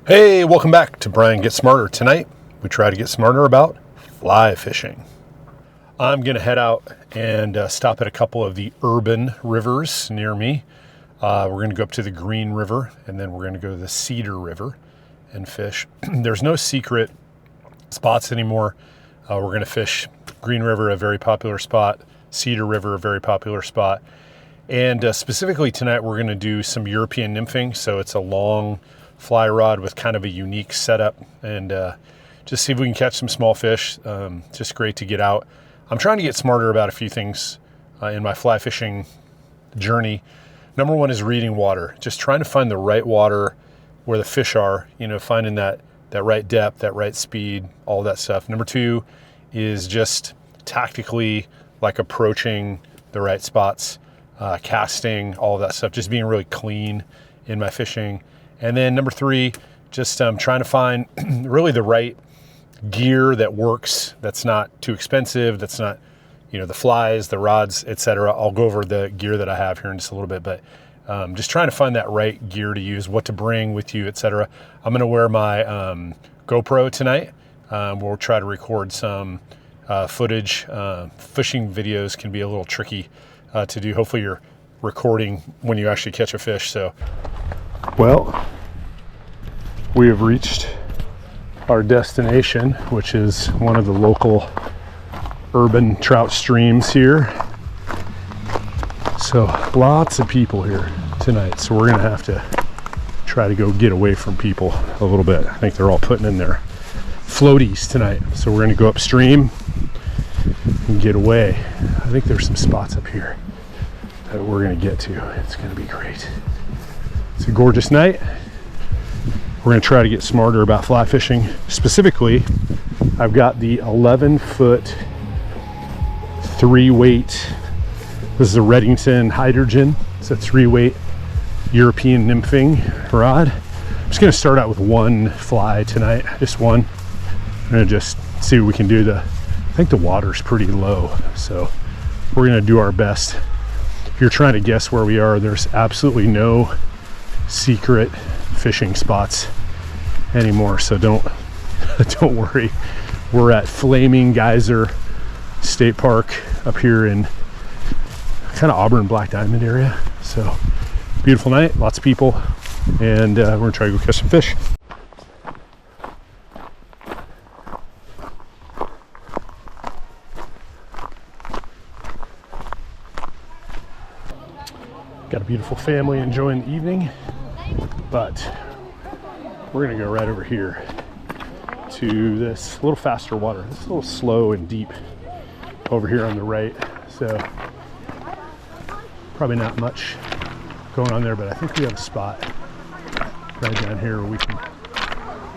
Hey, welcome back to Brian Get Smarter. Tonight, we try to get smarter about fly fishing. I'm going to head out and stop at a couple of the urban rivers near me. We're going to go up to the Green River, and then we're going to go to the Cedar River and fish. There's no secret spots anymore. We're going to fish Green River, a very popular spot, Cedar River, a very popular spot. And specifically tonight, we're going to do some European nymphing. So it's a long fly rod with kind of a unique setup, and just see if we can catch some small fish. Just great to get out. I'm trying to get smarter about a few things in my fly fishing journey. Number one is reading water, just trying to find the right water where the fish are, finding that right depth, that right speed, all that stuff. Number two is just tactically like approaching the right spots, casting, all of that stuff, just being really clean in my fishing. And then number three, just trying to find really the right gear that works, that's not too expensive, that's not, the flies, the rods, etc. I'll go over the gear that I have here in just a little bit, but just trying to find that right gear to use, what to bring with you, etc. I'm going to wear my GoPro tonight. We'll try to record some footage. Fishing videos can be a little tricky to do. Hopefully you're recording when you actually catch a fish. So, well, we have reached our destination, which is one of the local urban trout streams here. So lots of people here tonight. So we're gonna have to try to go get away from people a little bit. I think they're all putting in their floaties tonight. So we're gonna go upstream and get away. I think there's some spots up here that we're gonna get to. It's gonna be great. It's a gorgeous night. We're gonna try to get smarter about fly fishing. Specifically, I've got the 11-foot 3-weight. This is a Reddington Hydrogen. It's a 3-weight European nymphing rod. I'm just gonna start out with one fly tonight, just one. I'm gonna just see what we can do. I think the water's pretty low, so we're gonna do our best. If you're trying to guess where we are, there's absolutely no secret fishing spots anymore, so don't worry. We're at Flaming Geyser State Park up here in kind of Auburn, Black Diamond area. So beautiful night, lots of people, and we're gonna try to go catch some fish. Got a beautiful family enjoying the evening, but we're gonna go right over here to this little faster water. It's a little slow and deep over here on the right, so probably not much going on there, but I think we have a spot right down here where we can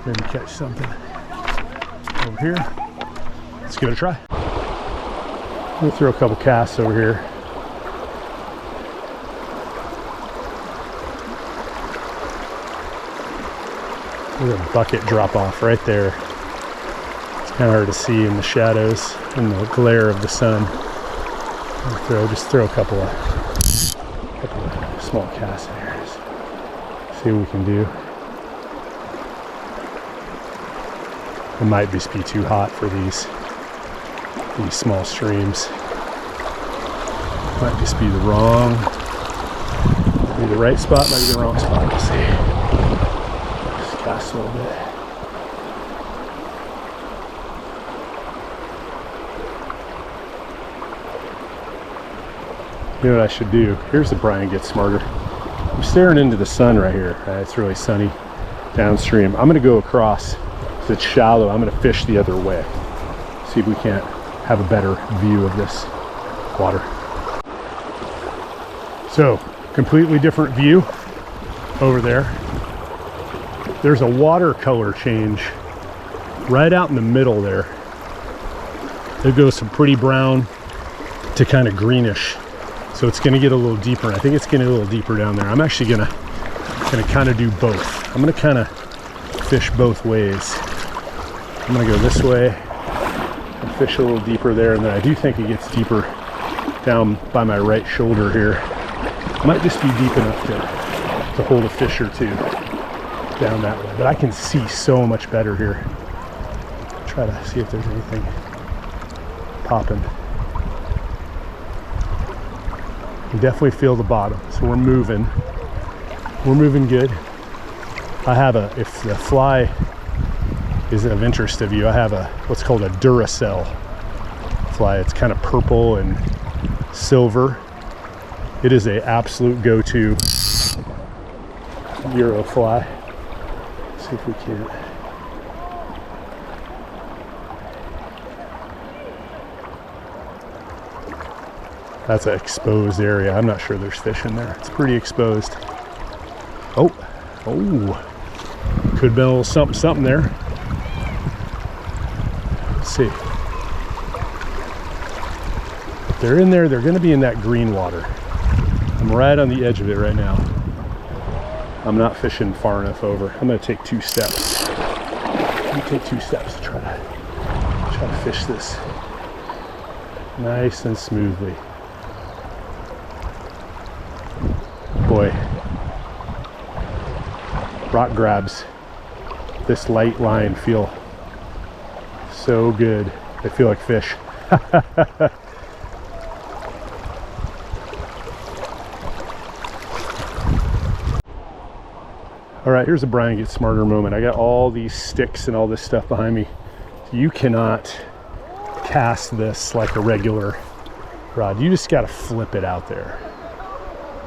maybe catch something over here. Let's give it a try. We'll throw a couple casts over here. There's a bucket drop off right there. It's kind of hard to see in the shadows and the glare of the sun. Just throw a couple of small casts in here. See what we can do. It might just be too hot for these small streams. Might just be the wrong, might be the right spot, might be the wrong spot. We'll see. Cast a little bit. You know what I should do? Here's the Brian Gets Smarter. I'm staring into the sun right here. It's really sunny downstream. I'm going to go across. So it's shallow. I'm going to fish the other way. See if we can't have a better view of this water. So, completely different view over there. There's a watercolor change right out in the middle there. It goes from pretty brown to kind of greenish. So it's gonna get a little deeper. I think it's getting a little deeper down there. I'm actually gonna kind of do both. I'm gonna kind of fish both ways. I'm gonna go this way and fish a little deeper there, and then I do think it gets deeper down by my right shoulder here. Might just be deep enough to hold a fish or two. down that way, but I can see so much better here. Try to see if there's anything popping. You definitely feel the bottom, so we're moving. We're moving good. I have if the fly is of interest of you, I have what's called a Duracell fly. It's kind of purple and silver. It is a absolute go-to Euro fly. Let's see if we can. That's an exposed area. I'm not sure there's fish in there. It's pretty exposed. Oh, could have been a little something there. Let's see. If they're in there, they're going to be in that green water. I'm right on the edge of it right now. I'm not fishing far enough over. I'm going to take 2 steps. Let me take 2 steps to try to fish this nice and smoothly. Boy, rock grabs, this light line feel so good. They feel like fish. All right, here's a Brian Get Smarter moment. I got all these sticks and all this stuff behind me. You cannot cast this like a regular rod. You just got to flip it out there.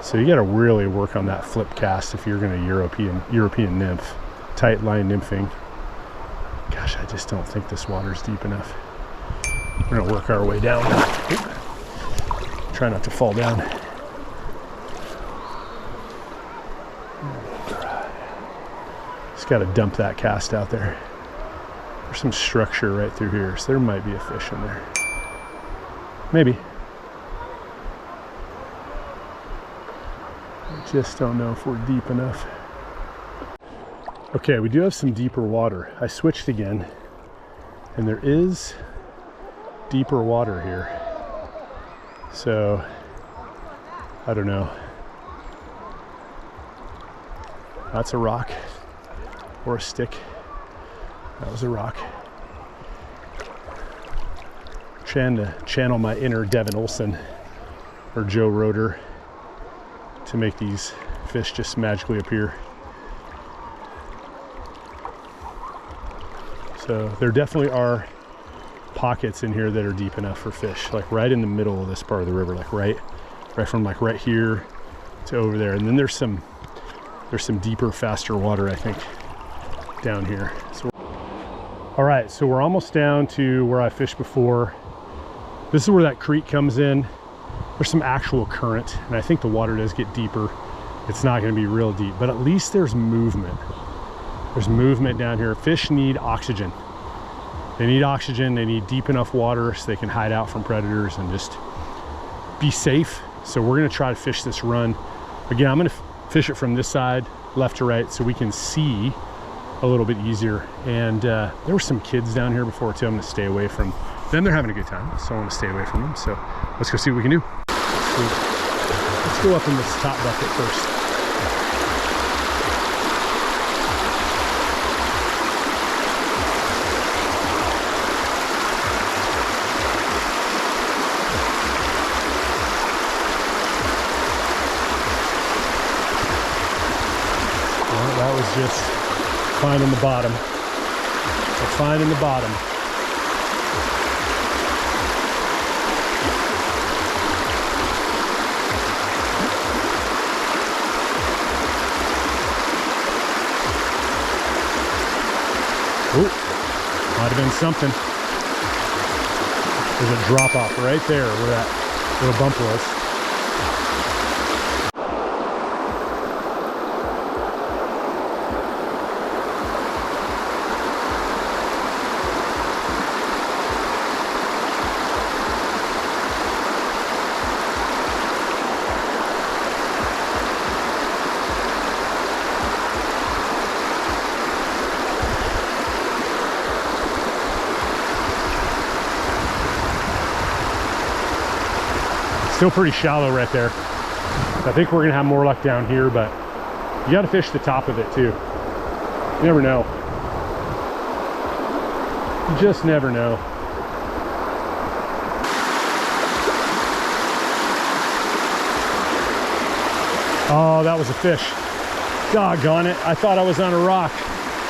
So you got to really work on that flip cast if you're going to European nymph, tight line nymphing. Gosh, I just don't think this water's deep enough. We're going to work our way down. Try not to fall down. Just got to dump that cast out there. There's some structure right through here, so there might be a fish in there. Maybe. Just don't know if we're deep enough. Okay, we do have some deeper water. I switched again, and there is deeper water here. So, I don't know. That's a rock or a stick. That was a rock. Trying to channel my inner Devin Olson or Joe Roeder to make these fish just magically appear. So there definitely are pockets in here that are deep enough for fish, like right in the middle of this part of the river, like right from like right here to over there. And then there's some deeper, faster water, I think, down here. So, all right, so we're almost down to where I fished before. This is where that creek comes in. There's some actual current, and I think the water does get deeper. It's not going to be real deep, but at least there's movement. There's movement down here. Fish need oxygen. They need oxygen. They need deep enough water so they can hide out from predators and just be safe. So we're going to try to fish this run. Again, I'm going to fish it from this side, left to right, so we can see a little bit easier. And there were some kids down here before too. I'm going to stay away from them. They're having a good time, so I want to stay away from them. So let's go see what we can do. Let's go up in this top bucket first. Well, that was just finding the bottom. We're finding the bottom. Oh, might have been something. There's a drop off right there where that little bump was. Still pretty shallow right there. I think we're gonna have more luck down here, but you gotta fish the top of it too. You never know. You just never know. Oh, that was a fish. Doggone it. I thought I was on a rock.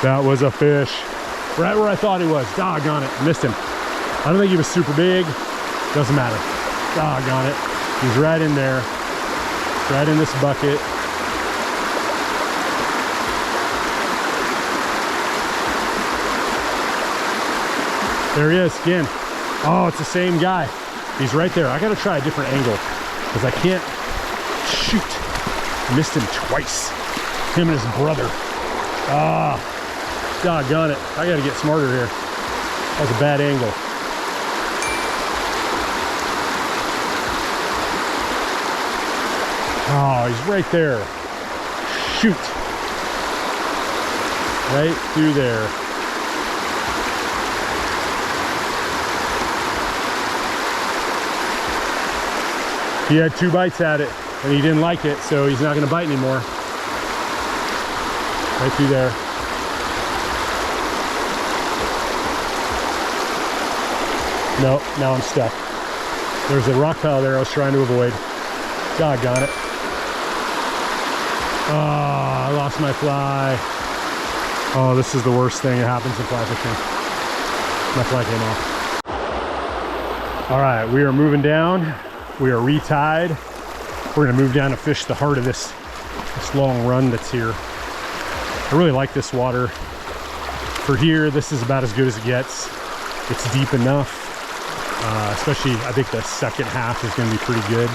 That was a fish. Right where I thought he was. Doggone it. Missed him. I don't think he was super big. Doesn't matter. Doggone it. He's right in there. Right in this bucket. There he is again. Oh, it's the same guy. He's right there. I gotta try a different angle because I can't shoot. Missed him twice. Him and his brother. Ah, doggone it. I gotta get smarter here. That was a bad angle. Oh, he's right there. Shoot. Right through there. He had 2 bites at it and he didn't like it, so he's not gonna bite anymore. Right through there. Nope, now I'm stuck. There's a rock pile there I was trying to avoid. Doggone it. Oh, I lost my fly. Oh, this is the worst thing that happens in fly fishing. My fly came off. All right, we are moving down. We are retied. We're gonna move down and fish the heart of this long run that's here. I really like this water. For here, this is about as good as it gets. It's deep enough. Especially, I think the second half is gonna be pretty good.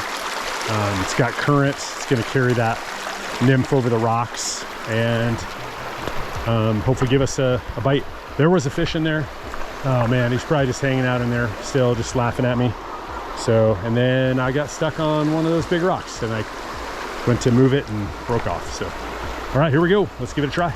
It's got currents. It's gonna carry that nymph over the rocks and hopefully give us a bite. There was a fish in there. Oh man, he's probably just hanging out in there still, just laughing at me. So, and then I got stuck on one of those big rocks and I went to move it and broke off. So, all right, here we go. Let's give it a try.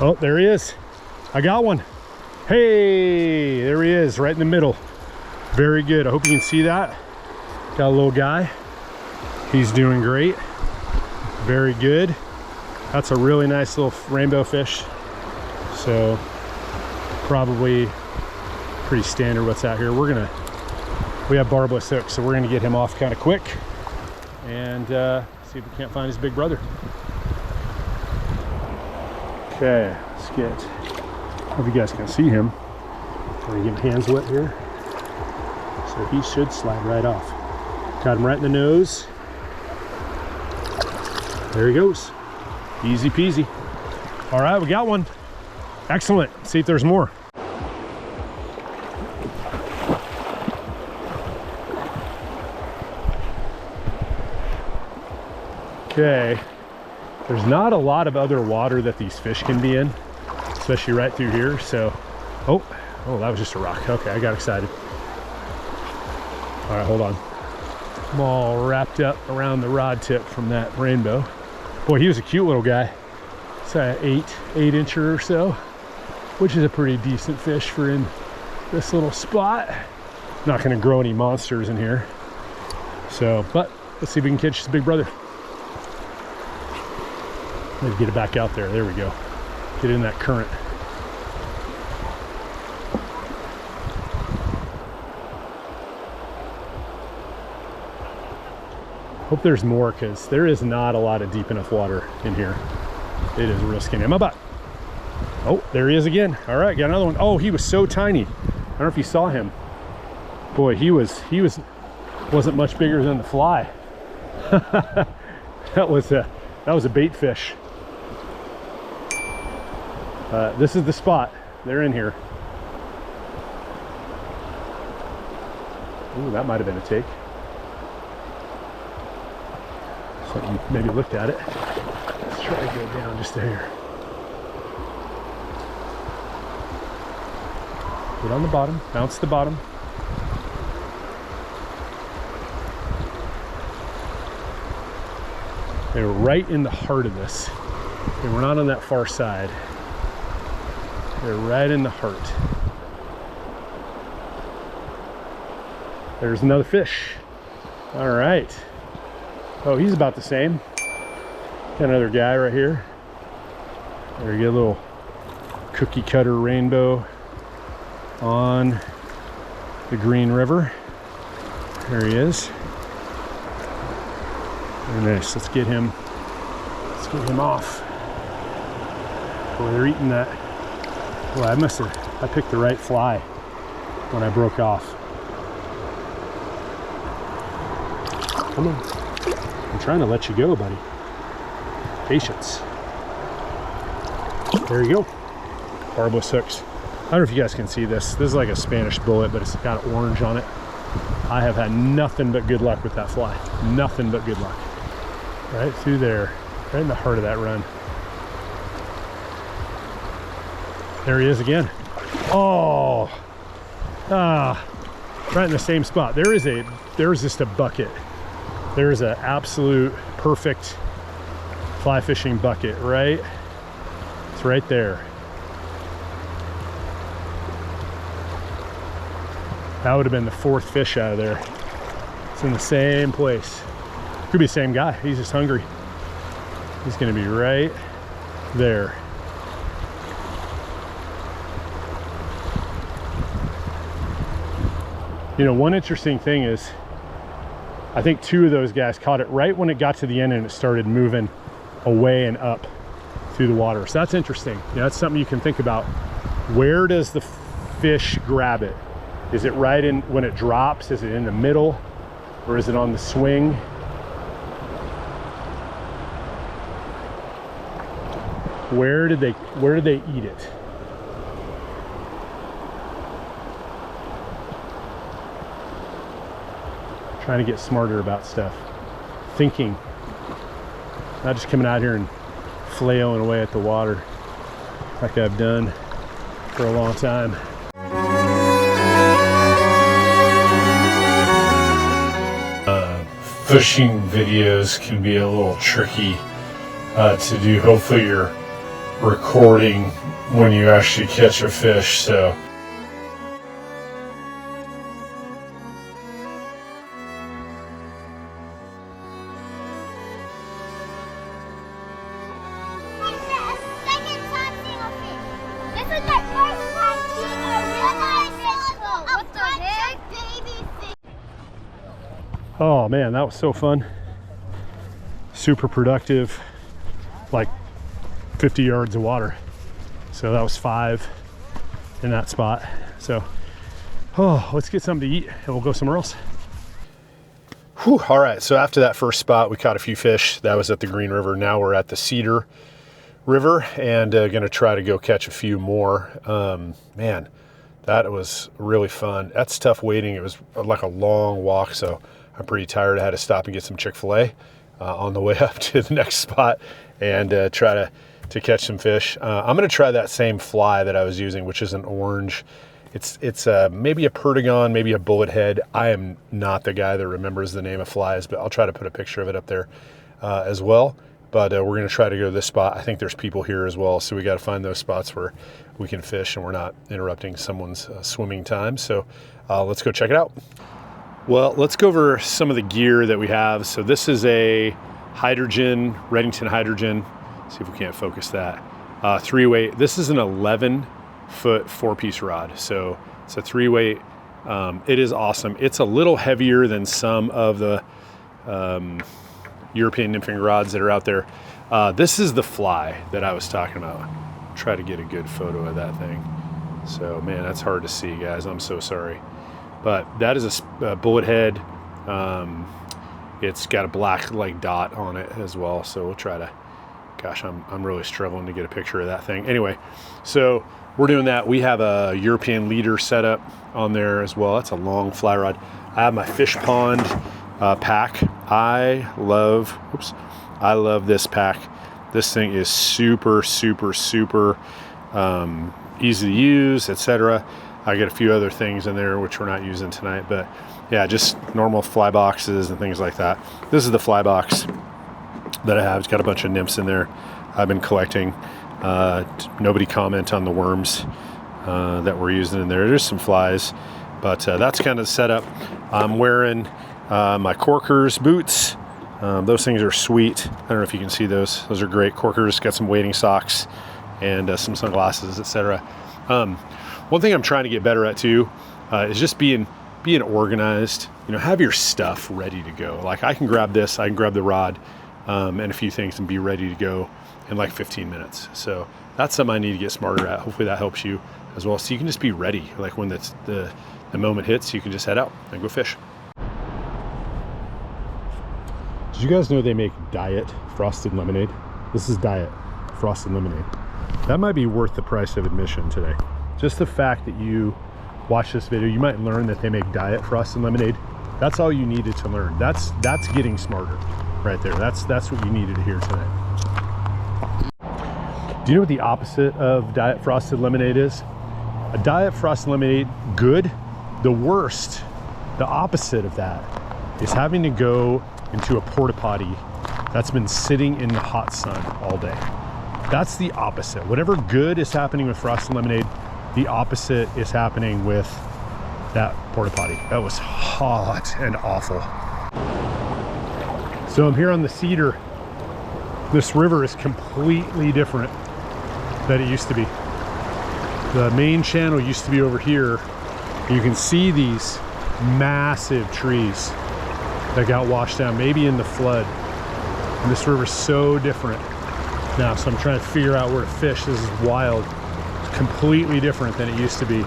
Oh, there he is. I got one. Hey, there he is, right in the middle. Very good. I hope you can see that. Got a little guy. He's doing great. Very good. That's a really nice little rainbow fish. So probably pretty standard what's out here. We have barbless hooks, so we're gonna get him off kind of quick and see if we can't find his big brother. Okay, let's get, hope you guys can see him. I'm gonna get my hands wet here. So he should slide right off. Got him right in the nose. There he goes. Easy peasy. All right, we got one. Excellent. Let's see if there's more. Okay. There's not a lot of other water that these fish can be in, especially right through here. So, oh, that was just a rock. Okay, I got excited. All right, hold on. I'm all wrapped up around the rod tip from that rainbow. Boy, he was a cute little guy. It's an 8-incher or so, which is a pretty decent fish for in this little spot. Not gonna grow any monsters in here. So, but let's see if we can catch his big brother. Maybe get it back out there. There we go. Get in that current. Hope there's more because there is not a lot of deep enough water in here. It is real skinny. My butt. Oh, there he is again. All right, got another one. Oh, he was so tiny. I don't know if you saw him. Boy, he wasn't much bigger than the fly. that was a bait fish. This is the spot. They're in here. Ooh, that might have been a take. So you maybe looked at it. Let's try to go down just there. Get on the bottom, bounce the bottom. They were right in the heart of this. They were not on that far side. They're right in the heart. There's another fish. All right. Oh, he's about the same. Got another guy right here. There you get a little cookie cutter rainbow on the Green River. There he is. Very nice. Let's get him off. Boy, they're eating that. Well, I picked the right fly when I broke off. Come on. I'm trying to let you go, buddy. Patience. There you go. Barbless hooks. I don't know if you guys can see this. This is like a Spanish bullet, but it's got orange on it. I have had nothing but good luck with that fly. Nothing but good luck. Right through there, right in the heart of that run. There he is again. Oh, right in the same spot. There's just a bucket. There's an absolute perfect fly fishing bucket, right? It's right there. That would have been the fourth fish out of there. It's in the same place. Could be the same guy. He's just hungry. He's gonna be right there. You know, one interesting thing is, I think two of those guys caught it right when it got to the end and it started moving away and up through the water. So that's interesting. You know, that's something you can think about. Where does the fish grab it? Is it right in when it drops? Is it in the middle? Or is it on the swing? Where did they eat it? Trying to get smarter about stuff. Thinking. Not just coming out here and flailing away at the water like I've done for a long time. Fishing videos can be a little tricky to do. Hopefully you're recording when you actually catch a fish, so oh man, that was so fun. Super productive, like 50 yards of water. So that was 5 in that spot. So, oh, let's get something to eat and we'll go somewhere else. Whew, all right, so after that first spot, we caught a few fish. That was at the Green River. Now we're at the Cedar River and gonna try to go catch a few more. Man, that was really fun. That's tough waiting. It was like a long walk, so I'm pretty tired. I had to stop and get some Chick-fil-A on the way up to the next spot and try to catch some fish. I'm gonna try that same fly that I was using, which is an orange. It's maybe a perdigon, maybe a bullet head. I am not the guy that remembers the name of flies, but I'll try to put a picture of it up there as well. But we're gonna try to go to this spot. I think there's people here as well, so we gotta find those spots where we can fish and we're not interrupting someone's swimming time. So let's go check it out. Well, let's go over some of the gear that we have. So this is a hydrogen, Redington hydrogen. See if we can't focus that. 3-weight. This is an 11-foot 4-piece rod. So it's a 3-weight. It is awesome. It's a little heavier than some of the European nymphing rods that are out there. This is the fly that I was talking about. Try to get a good photo of that thing. So man, that's hard to see, guys. I'm so sorry. But that is a bullet head. It's got a black like dot on it as well. So we'll try to, gosh, I'm really struggling to get a picture of that thing. Anyway, so we're doing that. We have a European leader setup on there as well. That's a long fly rod. I have my fish pond pack. I love this pack. This thing is super, super, super easy to use, etc. I get a few other things in there which we're not using tonight, but yeah, just normal fly boxes and things like that. This is the fly box that I have. It's got a bunch of nymphs in there I've been collecting. Nobody comment on the worms that we're using in there. There's some flies, but that's kind of the setup. I'm wearing my Corkers boots. Those things are sweet. I don't know if you can see those. Those are great. Corkers, got some wading socks and some sunglasses, etc. One thing I'm trying to get better at too is just being organized. You know, have your stuff ready to go. Like I can grab this, I can grab the rod and a few things and be ready to go in like 15 minutes. So that's something I need to get smarter at. Hopefully that helps you as well. So you can just be ready. Like when the moment hits, you can just head out and go fish. Did you guys know they make diet frosted lemonade? This is diet frosted lemonade. That might be worth the price of admission today. Just the fact that you watch this video, you might learn that they make diet frosted lemonade. That's all you needed to learn. That's getting smarter right there. That's what you needed to hear tonight. Do you know what the opposite of diet frosted lemonade is? A diet frosted lemonade, good. The worst, the opposite of that, is having to go into a porta potty that's been sitting in the hot sun all day. That's the opposite. Whatever good is happening with frosted lemonade, the opposite is happening with that porta potty. That was hot and awful. So I'm here on the Cedar. This river is completely different than it used to be. The main channel used to be over here. You can see these massive trees that got washed down, maybe in the flood. And this river's so different now, so I'm trying to figure out where to fish. This is wild. It's completely different than it used to be.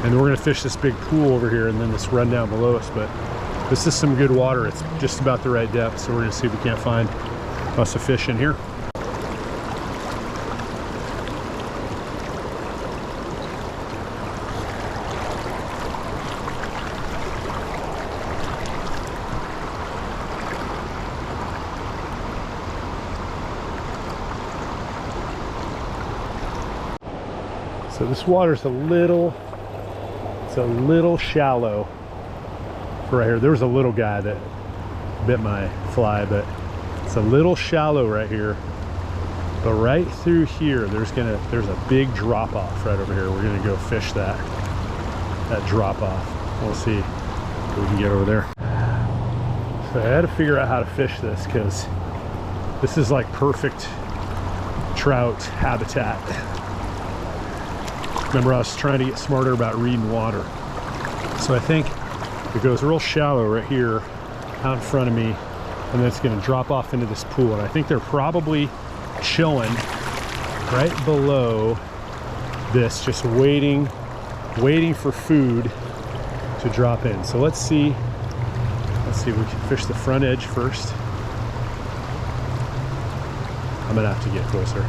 And we're gonna fish this big pool over here and then this run down below us, but this is some good water. It's just about the right depth, so we're gonna see if we can't find us a fish in here. So this water's a little shallow for right here. There was a little guy that bit my fly, but it's a little shallow right here. But right through here, there's a big drop off right over here. We're gonna go fish that drop off. We'll see if we can get over there. So I had to figure out how to fish this because this is like perfect trout habitat. Remember, I was trying to get smarter about reading water. So I think it goes real shallow right here out in front of me, and then it's gonna drop off into this pool. And I think they're probably chilling right below this, just waiting for food to drop in. So let's see if we can fish the front edge first. I'm gonna have to get closer.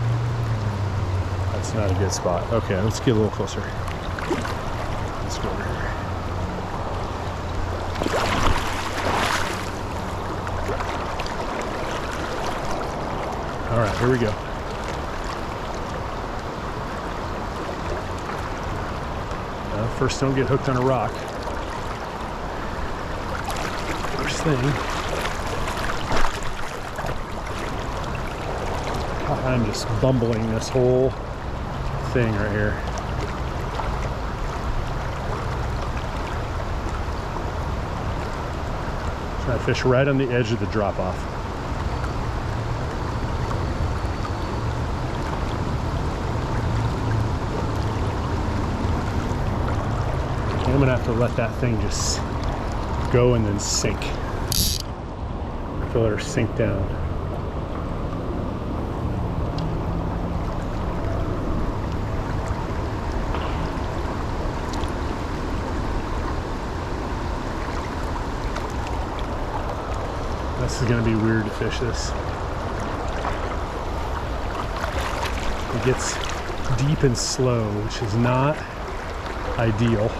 That's not a good spot. Okay, let's get a little closer. Let's go over here. All right, here we go. First, don't get hooked on a rock. First thing. I'm just bumbling this whole thing right here. Try to fish right on the edge of the drop off. I'm gonna have to let that thing just go and then sink. I have to let her sink down. This is gonna be weird to fish this. It gets deep and slow, which is not ideal.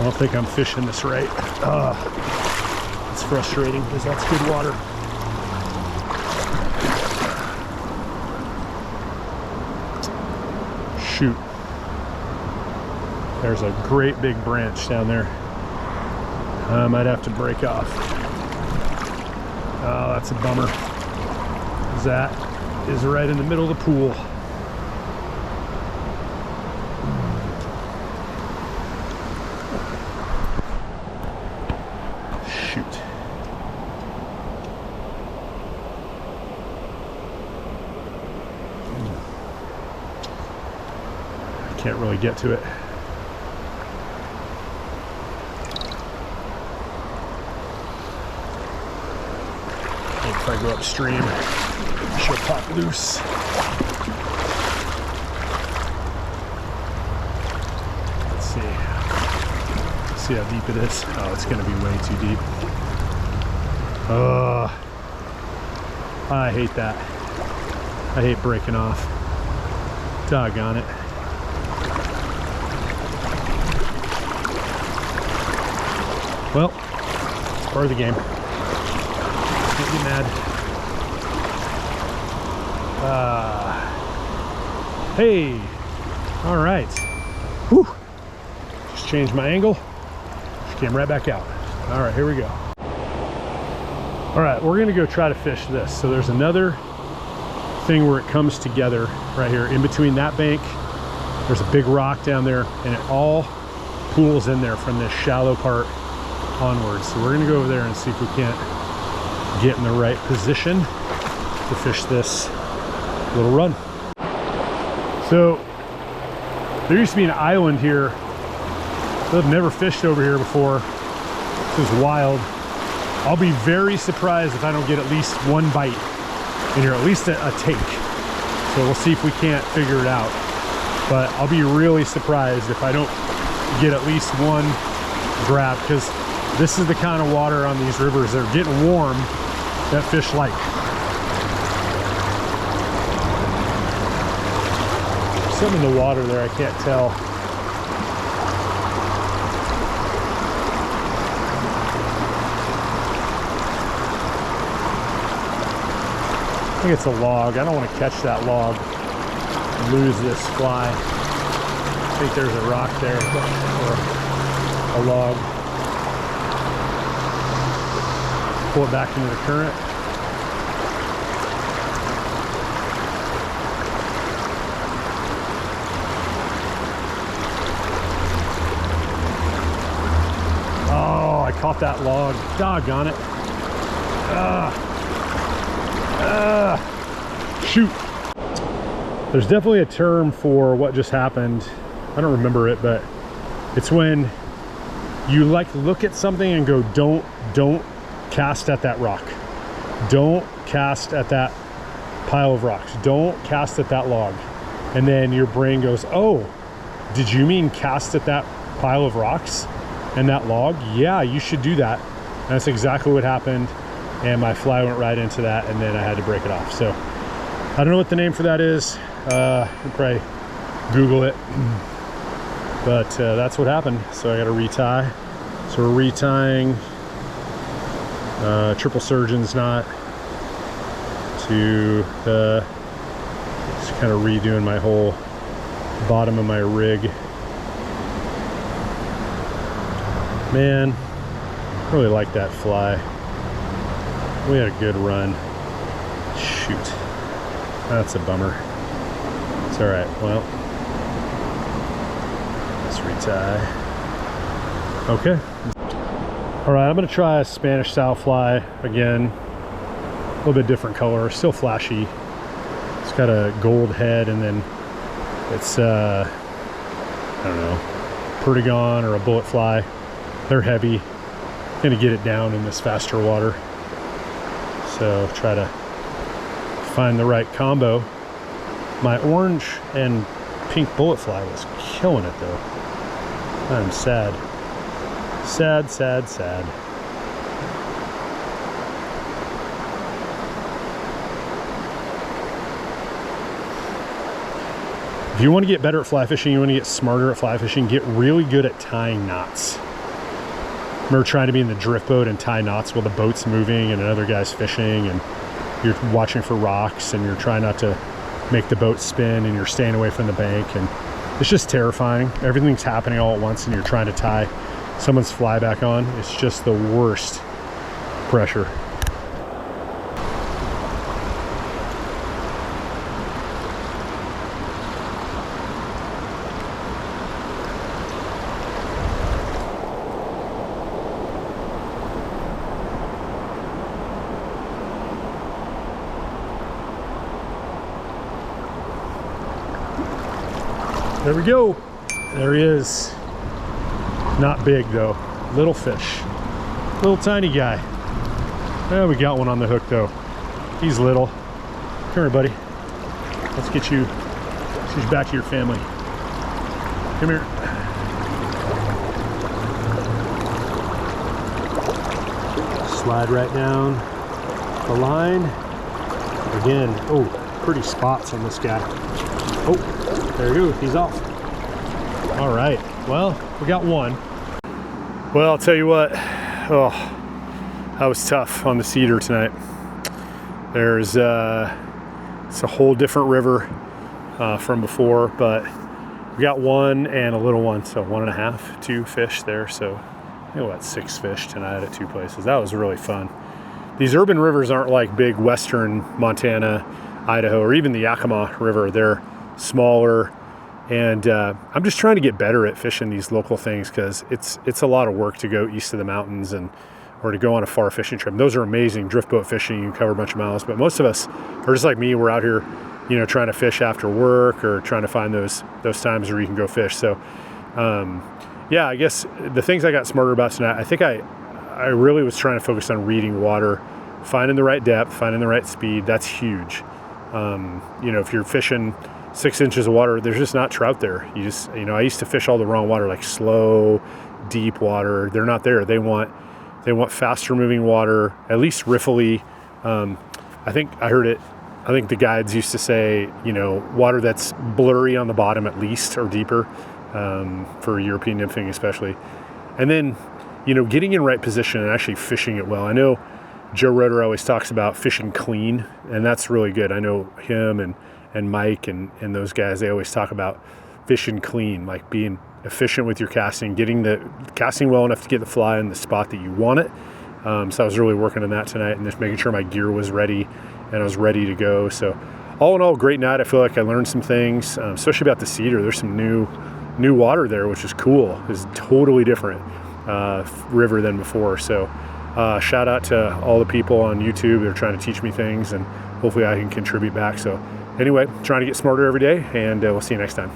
don't think I'm fishing this right. It's frustrating because that's good water. Shoot. There's a great big branch down there. I might have to break off. Oh, that's a bummer. That is right in the middle of the pool. Shoot. I can't really get to it. If I go upstream, she'll pop loose. Let's see. See how deep it is. Oh, it's gonna be way too deep. I hate that. I hate breaking off. Doggone it. Well, it's part of the game. Can't get mad. Hey, all right. Whew. Just changed my angle. Just came right back out. All right, here we go. All right, we're gonna go try to fish this. So there's another thing where it comes together right here in between that bank. There's a big rock down there and it all pools in there from this shallow part onwards. So we're gonna go over there and see if we can't get in the right position to fish this little run. So there used to be an island here. I've never fished over here before. This is wild. I'll be very surprised if I don't get at least one bite in here, at least a take. So we'll see if we can't figure it out. But I'll be really surprised if I don't get at least one grab, because this is the kind of water on these rivers. They're getting warm that fish like. Something in the water there, I can't tell. I think it's a log. I don't want to catch that log and lose this fly. I think there's a rock there or a log. Pull it back into the current. Oh, I caught that log. Doggone it. Shoot. There's definitely a term for what just happened. I don't remember it, but it's when you like look at something and go, don't cast at that rock. Don't cast at that pile of rocks. Don't cast at that log. And then your brain goes, oh, did you mean cast at that pile of rocks and that log? Yeah, you should do that. And that's exactly what happened. And my fly went right into that, and then I had to break it off. So I don't know what the name for that is. I'll probably Google it. But that's what happened. So I got to retie. So we're retying triple surgeon's knot to the, just kind of redoing my whole bottom of my rig. Man, I really like that fly. We had a good run. Shoot, that's a bummer. It's all right. Well, let's retie. Okay. All right, I'm gonna try a Spanish style fly again. A little bit different color, still flashy. It's got a gold head, and then it's I don't know, perdigon or a bullet fly. They're heavy. Gonna get it down in this faster water. So try to find the right combo. My orange and pink bullet fly was killing it though. I'm sad. Sad, sad, sad. If you want to get better at fly fishing, you want to get smarter at fly fishing, get really good at tying knots. remember trying to be in the drift boat and tie knots while the boat's moving and another guy's fishing, and you're watching for rocks and you're trying not to make the boat spin and you're staying away from the bank, and it's just terrifying. Everything's happening all at once and you're trying to tie someone's fly back on. It's just the worst pressure. There we go. There he is. Not big though. Little fish. Little tiny guy. Oh, we got one on the hook though. He's little. Come here, buddy. Let's get you back to your family. Come here. Slide right down the line. Again, oh, pretty spots on this guy. Oh, there you go, he's off. All right, well, we got one. Well, I'll tell you what, oh, that was tough on the cedar tonight. There's, it's a whole different river from before, but we got one and a little one, so 1.5, 2 fish there. So I think we got 6 fish tonight at 2 places. That was really fun. These urban rivers aren't like big western Montana, Idaho, or even the Yakima River. They're smaller, and I'm just trying to get better at fishing these local things, because it's a lot of work to go east of the mountains or to go on a far fishing trip. Those are amazing drift boat fishing. You can cover a bunch of miles, but most of us are just like me. We're out here, you know, trying to fish after work or trying to find those times where you can go fish. So yeah, I guess the things I got smarter about tonight, I think I really was trying to focus on reading water, finding the right depth, finding the right speed. That's huge. You know, if you're fishing 6 inches of water, there's just not trout there. You know, I used to fish all the wrong water, like slow, deep water. They're not there. They want faster moving water, at least riffly. I think the guides used to say, you know, water that's blurry on the bottom at least, or deeper, for European nymphing especially. And then, you know, getting in right position and actually fishing it well. I know Joe Roeder always talks about fishing clean, and that's really good. I know him and Mike and those guys, they always talk about fishing clean, like being efficient with your casting, getting the casting well enough to get the fly in the spot that you want it. So I was really working on that tonight, and just making sure my gear was ready and I was ready to go. So all in all, great night. I feel like I learned some things, especially about the cedar. There's some new water there, which is cool. It's totally different river than before. So shout out to all the people on YouTube that are trying to teach me things, and hopefully I can contribute back. So anyway, trying to get smarter every day, and we'll see you next time.